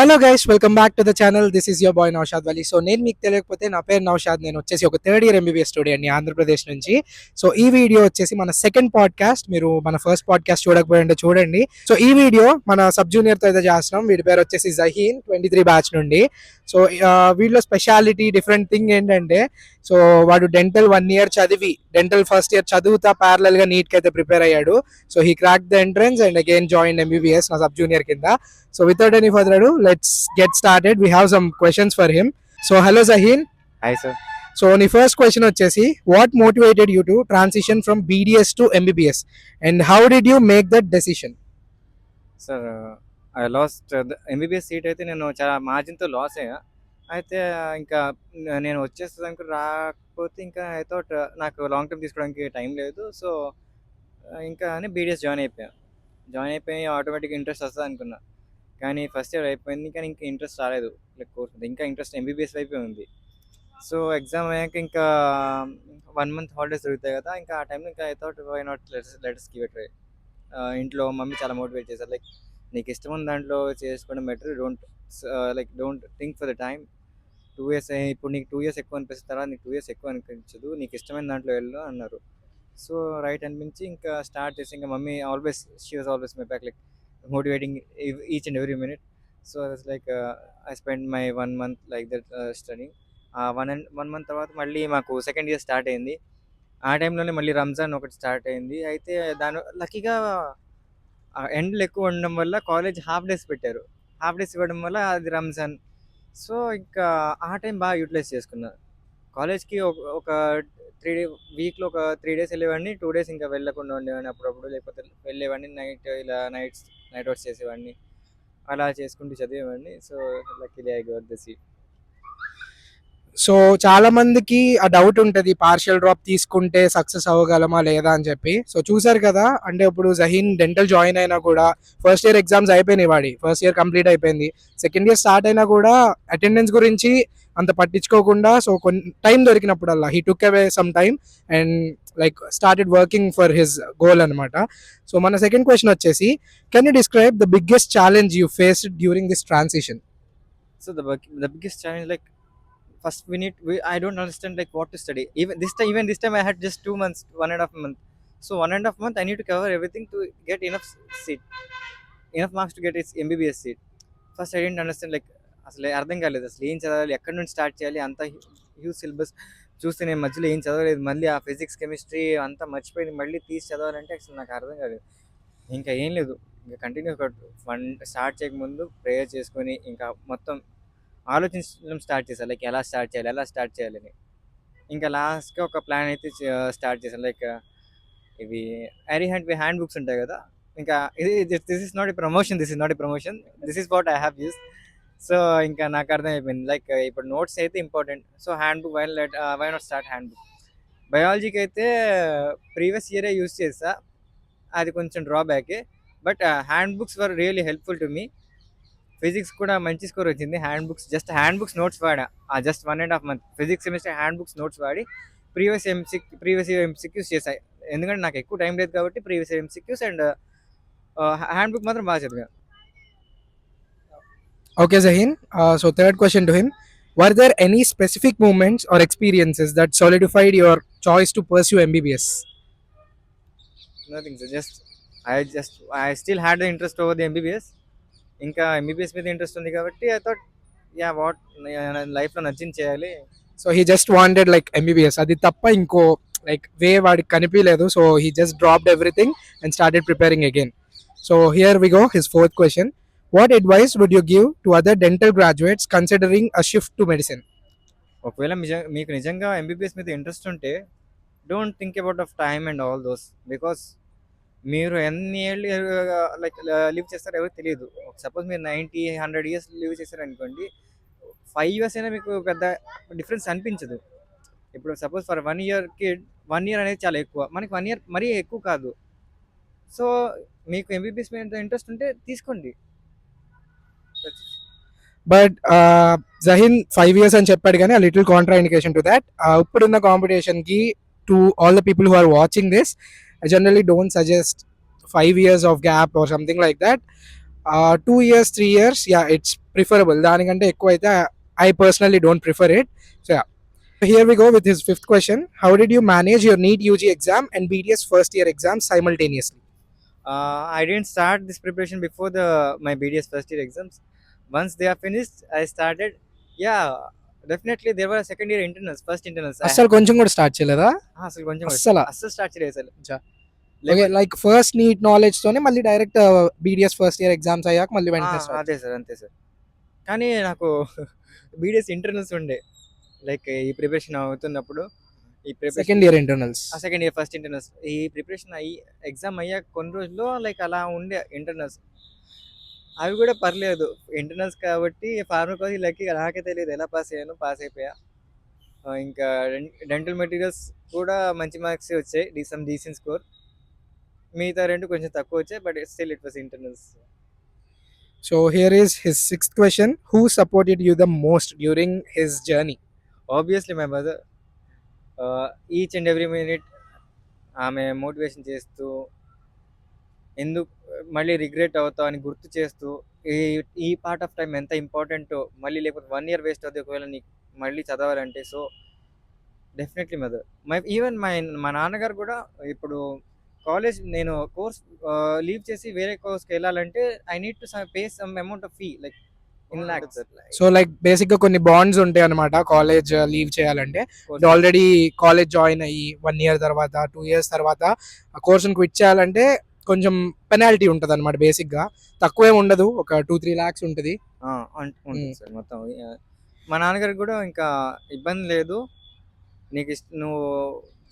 Hello guys, welcome back to the channel. This is your boy Naushad Wali. So నేను మీకు తెలియకపోతే నా పేరు నౌషాద్. నేను వచ్చేసి ఒక థర్డ్ ఇయర్ ఎంబీబీఎస్ స్టూడెంట్ అండి, ఆంధ్రప్రదేశ్ నుంచి. సో ఈ వీడియో వచ్చేసి మన సెకండ్ పాడ్కాస్ట్. మీరు మన ఫస్ట్ పాడ్కాస్ట్ చూడకపోయింటే చూడండి. సో ఈ వీడియో మన సబ్ జూనియర్తో అయితే చేస్తున్నాం. వీడి పేరు వచ్చేసి జహీన్, 23 బ్యాచ్ నుండి. సో వీడిలో స్పెషాలిటీ డిఫరెంట్ థింగ్ ఏంటంటే, సో వాడు డెంటల్ 1 year చదివి డెంటల్ ఫస్ట్ ఇయర్ చదువుతా ప్యారలల్ గా నీట్ కి అయితే ప్రిపేర్ అయ్యాడు. So he crack the entrance and again join MBBS నా సబ్ జూనియర్ కింద. So without any further ado, let's get started. We have some questions for him. So hello Zaheen. Hi sir. So the first question వచ్చేసి, what motivated you to transition from BDS to MBBS and how did you make that decision? Sir, I lost the MBBS seat అయితే నేను చాలా మార్జిన్తో loss అయ్యా. అయితే ఇంకా నేను వచ్చేస్తుంది అనుకుని రాకపోతే ఇంకా ఐ థాట్ నాకు లాంగ్ టర్మ్ తీసుకోవడానికి టైం లేదు. సో ఇంకా అని బీడిఎస్ జాయిన్ అయిపోయి ఆటోమేటిక్గా ఇంట్రెస్ట్ వస్తుంది అనుకున్నా. కానీ ఫస్ట్ ఇయర్ అయిపోయింది, కానీ ఇంకా ఇంట్రెస్ట్ రాలేదు. లైక్ కోర్స్ ఇంకా ఇంట్రెస్ట్ ఎంబీబీఎస్ వైపే ఉంది. సో ఎగ్జామ్ అయ్యాక ఇంకా 1 month హాలిడేస్ దొరుకుతాయి కదా, ఇంకా ఆ టైంలో ఇంకా I thought why not let's give it try. ఇంట్లో మమ్మీ చాలా మోటివేట్ చేశారు, లైక్ నీకు ఇష్టం ఉన్న దాంట్లో చేసుకోవడం better, don't think for the time. 2 years ఇప్పుడు నీకు 2 years ఎక్కువ అనిపిస్తుంది, తర్వాత నీకు 2 years ఎక్కువ అనిపించదు, నీకు ఇష్టమైన దాంట్లో వెళ్ళు అన్నారు. సో రైట్ అనిపించి ఇంకా స్టార్ట్ చేసి, ఇంకా mummy she was always my back, like motivating each and every minute. So I was like, I spent my 1 month like that studying. 1 month తర్వాత మళ్ళీ మాకు సెకండ్ ఇయర్ స్టార్ట్ అయింది. ఆ టైంలోనే మళ్ళీ రంజాన్ ఒకటి స్టార్ట్ అయింది. అయితే దాని లక్కీగా ఎండలు ఎక్కువ ఉండడం వల్ల కాలేజ్ హాఫ్ డేస్ పెట్టారు. హాఫ్ డేస్ ఇవ్వడం వల్ల అది రంజాన్. సో ఇంకా ఆ టైం బాగా యూటిలైజ్ చేసుకున్నా. కాలేజ్కి ఒక 3 వీక్లో ఒక 3 days వెళ్ళేవాడిని, 2 days ఇంకా వెళ్ళకుండా ఉండేవాడిని అప్పుడప్పుడు, లేకపోతే వెళ్ళేవాడిని నైట్ అవుట్స్ చేసేవాడిని, అలా చేసుకుంటూ చదివేవాడిని. So luckily I got the seat. So చాలా మందికి ఆ డౌట్ ఉంటుంది, పార్షియల్ డ్రాప్ తీసుకుంటే సక్సెస్ అవ్వగలమా లేదా అని చెప్పి. సో చూసారు కదా, అంటే ఇప్పుడు జహీన్ డెంటల్ జాయిన్ అయినా కూడా ఫస్ట్ ఇయర్ ఎగ్జామ్స్ అయిపోయినాయి, వాడి ఫస్ట్ ఇయర్ కంప్లీట్ అయిపోయింది. సెకండ్ ఇయర్ స్టార్ట్ అయినా కూడా అటెండెన్స్ గురించి అంత పట్టించుకోకుండా, సో కొన్ని టైం దొరికినప్పుడల్లా he took away some time and like started working for his goal అనమాట. సో మన సెకండ్ క్వశ్చన్ వచ్చేసి, can you describe the biggest challenge you faced during this transition? So the biggest challenge, like first I don't understand like what to study. Even this time I had just 2 months, 1.5 month. So 1.5 month I need to cover everything to get enough marks to get its MBBS seat. First I didn't understand, like అసలు అర్థం కాలేదు, అసలు ఏం చదవాలి, ఎక్కడి నుంచి start చేయాలి, అంత హ్యూజ్ సిలబస్ చూస్తే నేను మధ్యలో ఏం చదవలేదు. మళ్ళీ ఆ ఫిజిక్స్ కెమిస్ట్రీ అంతా మర్చిపోయింది, మళ్ళీ తీసి చదవాలంటే అసలు నాకు అర్థం కాలేదు. ఇంకా ఏం లేదు, ఇంకా కంటిన్యూ స్టార్ట్ చేయకముందు ప్రేయర్ చేసుకొని ఇంకా మొత్తం ఆలోచించడం స్టార్ట్ చేశాను, లైక్ ఎలా స్టార్ట్ చేయాలని. ఇంకా లాస్ట్గా ఒక ప్లాన్ అయితే స్టార్ట్ చేశాను, లైక్ ఇవి హ్యాండ్ బుక్స్ ఉంటాయి కదా, ఇంకా this is not a promotion, this is what I have use. So ఇంకా నాకు అర్థమైపోయింది, లైక్ ఇప్పుడు నోట్స్ అయితే important. So handbook why not start handbook. బయాలజీకి అయితే ప్రీవియస్ ఇయరే యూస్ చేసా, అది కొంచెం డ్రాబ్యాకే, but handbooks were really helpful to me. Physics కూడా మంచి స్కోర్ వచ్చింది. హ్యాండ్ బుక్స్ నోట్స్ వాడా, just 1.5 month physics semester handbooks notes వాడి ప్రీవియస్ ఇయర్ ఎంసీక్యూస్ చేశాయి. ఎందుకంటే నాకు ఎక్కువ టైం లేదు కాబట్టి previous year MCQs and hand book మాత్రం బాగా చదివాను. Okay Zaheen, so third question to him, were there any specific moments or experiences that solidified your choice to pursue MBBS? Nothing, sir. I still had the interest over the MBBS. ఇంకా MBBS మీద interest ఉంది కాబట్టి I thought లైఫ్లో నచ్చింది చేయాలి. So he just wanted like MBBS, అది తప్ప ఇంకో లైక్ వే వాడికి కనిపించలేదు. So he just dropped everything and started preparing again. So here we go, his fourth question, what advice would you give to other dental graduates considering a shift to medicine? ఒకవేళ మీకు నిజంగా MBBS మీద interest ఉంటే don't think about of time and all those, because మీరు ఎన్ని ఏళ్ళు like live చేస్తారో ఎవరికి తెలియదు. సపోజ్ మీరు 90-100 years లివ్ చేశారనుకోండి, 5 years అయినా మీకు పెద్ద డిఫరెన్స్ అనిపించదు. ఇప్పుడు suppose for 1 year kid 1 year అనేది చాలా ఎక్కువ, మనకి 1 year మరీ ఎక్కువ కాదు. సో మీకు ఎంబీబీఎస్ మీద ఇంట్రెస్ట్ ఉంటే తీసుకోండి. బట్ జహీన్ 5 years అని చెప్పాడు, కానీ ఆ little contraindication to that. ఇప్పుడున్న కాంపిటీషన్కి to all the people who are watching this, I generally don't suggest 5 years of gap or something like that. 2 years 3 years yeah it's preferable దానికంటే ఎక్కువ అయితే I personally don't prefer it. So yeah, here we go with his fifth question. How did you manage your NEET UG exam and BDS first year exams simultaneously? I didn't start this preparation before my BDS first year exams. Once they are finished, I started. Yeah, definitely there were second year internals, first internals. అస్సలు కొంచెం కూడా start చేయలేదా? అసలు కొంచెం అస్సలా? అస్సలు start చేయలేదు అసలు. Okay, like first NEET knowledge తోనే మళ్ళీ direct BDS first year exams అయ్యాక మళ్ళీ వెంటనే start. అదే సార్, అంతే సార్. కానీ నాకు బీడిఎస్ ఇంటర్నల్స్ ఉండే, లైక్ ఈ ప్రిపరేషన్ అవుతున్నప్పుడు ఈ second year internals. Second year first internals ఈ ప్రిపరేషన్ అయ్యి ఎగ్జామ్ అయ్యాక కొన్ని రోజుల్లో లైక్ అలా ఉండే ఇంటర్నల్స్. అవి కూడా పర్లేదు ఇంటర్నల్స్ కాబట్టి ఫార్మకాలజీ లక్కీ నాకే తెలియదు ఎలా పాస్ అయ్యాను, పాస్ అయిపోయా. ఇంకా డెంటల్ మెటీరియల్స్ కూడా మంచి మార్క్స్ వచ్చాయి, సమ్ డీసెంట్ స్కోర్. మిగతా రెండు కొంచెం తక్కువ వచ్చాయి, but still it was internals. So here is his sixth question. Who supported you the most during his journey? Obviously my mother. Each and every minute ఆమె motivation చేస్తూ, ఎందుకు మళ్ళీ రిగ్రెట్ అవుతావు అని గుర్తు చేస్తూ, ఈ ఈ పార్ట్ ఆఫ్ టైం ఎంత ఇంపార్టెంటో, మళ్ళీ లేకపోతే 1 year వేస్ట్ అవుతుంది ఒకవేళ నీకు మళ్ళీ చదవాలంటే. So definitely mother. ఈవెన్ మా నాన్నగారు కూడా ఇప్పుడు కాలేజ్ నేను కోర్స్ లీవ్ చేసి వేరే కోర్స్కి వెళ్ళాలంటే I need to pay some amount of fee like in lakhs. So like basic గా కొన్ని బాండ్స్ ఉంటాయి అనమాట కాలేజ్ లీవ్ చేయాలంటే. ఆల్రెడీ కాలేజ్ జాయిన్ అయ్యి 1 year తర్వాత 2 years తర్వాత ఆ కోర్సును క్విట్ చేయాలంటే కొంచెం పెనాల్టీ ఉంటుంది అనమాట. బేసిక్ గా తక్కువేం ఉండదు, ఒక 2-3 lakhs ఉంటుంది. ఉంటుంది సార్ మొత్తం. మా నాన్నగారికి కూడా ఇంకా ఇబ్బంది లేదు, నీకు నువ్వు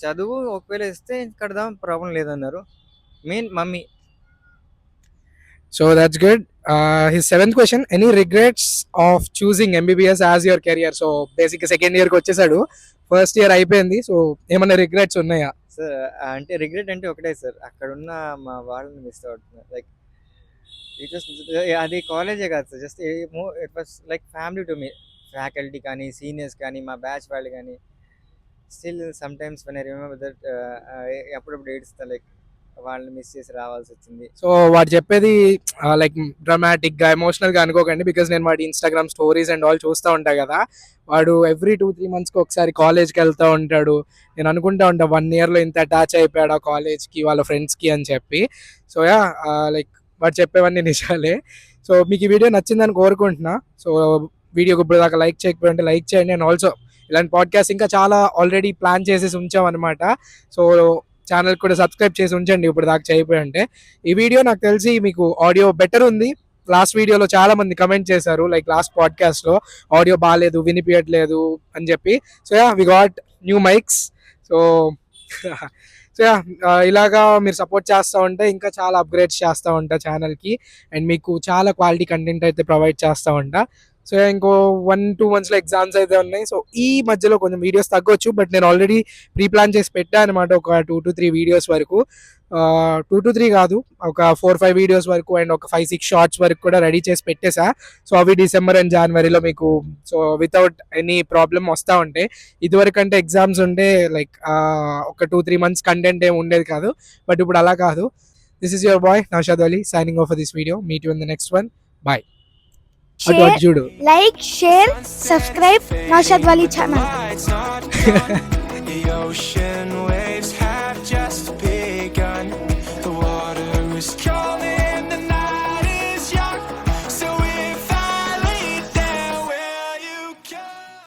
చదువు ఒకవేళ ఇస్తే కడదాం, ప్రాబ్లం లేదన్నారు. Main mummy. So that's good. His seventh question. Any regrets of choosing MBBS as your career? So basic second year కి వచ్చేసాడు, ఫస్ట్ ఇయర్ అయిపోయింది. సో ఏమైనా రిగ్రెట్స్ ఉన్నాయా? సార్ అంటే రిగ్రెట్ అంటే ఒకటే సార్, అక్కడ ఉన్న మా వాళ్ళని మిస్ అవుతున్నా. లైక్ ఇట్ వాస్ అది కాలేజే కాదు sir, just it was like family to me. Faculty కానీ సీనియర్స్ కానీ మా బ్యాచ్ వాళ్ళు కానీ still some times when I remember that అప్పుడప్పుడు ఏడుస్తా, లైక్ వాళ్ళని మిస్ చేసి రావాల్సి వచ్చింది. సో వాడు చెప్పేది లైక్ డ్రామాటిక్ గా ఎమోషనల్ గా అనుకోకండి, బికాస్ నేను వాడి ఇన్స్టాగ్రామ్ స్టోరీస్ అండ్ ఆల్ చూస్తూ ఉంటా కదా. వాడు ఎవ్రీ 2-3 months కి ఒకసారి కాలేజ్కి వెళ్తూ ఉంటాడు. నేను అనుకుంటా ఉంటా 1 year లో ఇంత అటాచ్ అయిపోయాడు ఆ కాలేజ్కి, వాళ్ళ ఫ్రెండ్స్కి అని చెప్పి. సో యా, లైక్ వాడు చెప్పేవన్నీ నిజాలే. సో మీకు ఈ వీడియో నచ్చిందని కోరుకుంటున్నా. సో వీడియోకి ఇప్పుడు దాకా లైక్ చేయకపోయి ఉంటే లైక్ చేయండి. అండ్ ఆల్సో ఇలాంటి పాడ్కాస్ట్ ఇంకా చాలా ఆల్రెడీ ప్లాన్ చేసేసి ఉంచాం అనమాట. సో ఛానల్ కూడా సబ్స్క్రైబ్ చేసి ఉంచండి ఇప్పుడు దాకా చేయకపోయి ఉంటే. ఈ వీడియో నాకు తెలిసి మీకు ఆడియో బెటర్ ఉంది. లాస్ట్ వీడియోలో చాలా మంది కమెంట్ చేశారు, లైక్ లాస్ట్ పాడ్కాస్ట్ లో ఆడియో బాగాలేదు, వినిపించట్లేదు అని చెప్పి. So yeah, we got new mics. So so yeah, ఇలాగా మీరు సపోర్ట్ చేస్తూ ఉంటే ఇంకా చాలా అప్గ్రేడ్స్ చేస్తూ ఉంటా ఛానల్కి, అండ్ మీకు చాలా క్వాలిటీ కంటెంట్ అయితే ప్రొవైడ్ చేస్తూ ఉంటా. సో ఇంకో 1-2 months లో ఎగ్జామ్స్ అయితే ఉన్నాయి. సో ఈ మధ్యలో కొంచెం వీడియోస్ తగ్గొచ్చు, బట్ నేను ఆల్రెడీ ప్రీ ప్లాన్ చేసి పెట్టా అనమాట ఒక 2-3 వీడియోస్ వరకు. 2-3 కాదు, ఒక 4-5 వీడియోస్ వరకు అండ్ ఒక 5-6 షార్ట్స్ వరకు కూడా రెడీ చేసి పెట్టేసా. సో అవి డిసెంబర్ అండ్ జనవరిలో మీకు సో వితౌట్ ఎనీ ప్రాబ్లమ్ వస్తూ ఉంటాయి. ఇదివరకు అంటే ఎగ్జామ్స్ ఉంటే లైక్ ఒక 2-3 months కంటెంట్ ఏమి ఉండేది కాదు, బట్ ఇప్పుడు అలా కాదు. This is your boy Naushad Ali signing off for this video. Meet you in the next one. Bye. Share, like, share, subscribe Naushad Wali channel.